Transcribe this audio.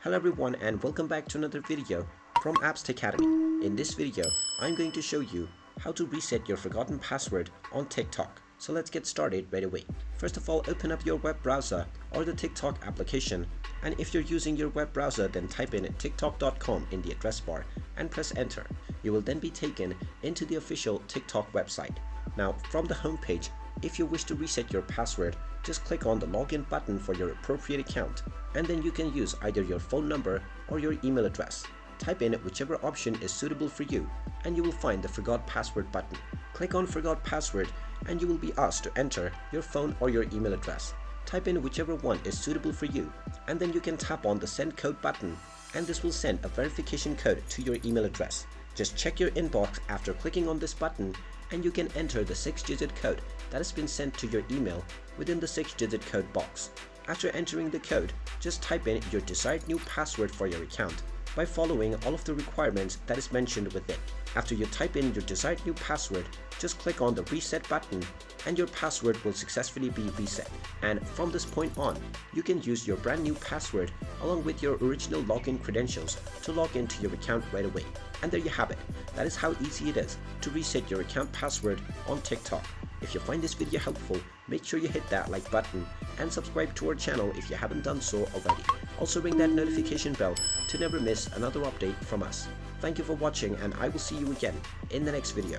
Hello everyone and welcome back to another video from Apps Academy. In this video, I'm going to show you how to reset your forgotten password on TikTok. So let's get started right away. First of all, open up your web browser or the TikTok application, and if you're using your web browser, then type in tiktok.com in the address bar and press enter. You will then be taken into the official TikTok website. Now from the home page, if you wish to reset your password, just click on the login button for your appropriate account, and then you can use either your phone number or your email address. Type in whichever option is suitable for you, and you will find the Forgot Password button. Click on Forgot Password and you will be asked to enter your phone or your email address. Type in whichever one is suitable for you, and then you can tap on the Send Code button, and this will send a verification code to your email address. Just check your inbox after clicking on this button, and you can enter the 6-digit code that has been sent to your email within the 6-digit code box. After entering the code, just type in your desired new password for your account by following all of the requirements that is mentioned within. After you type in your desired new password, just click on the reset button and your password will successfully be reset. And from this point on, you can use your brand new password along with your original login credentials to log into your account right away. And there you have it. That is how easy it is to reset your account password on TikTok. If you find this video helpful, make sure you hit that like button and subscribe to our channel if you haven't done so already. Also ring that notification bell to never miss another update from us. Thank you for watching, and I will see you again in the next video.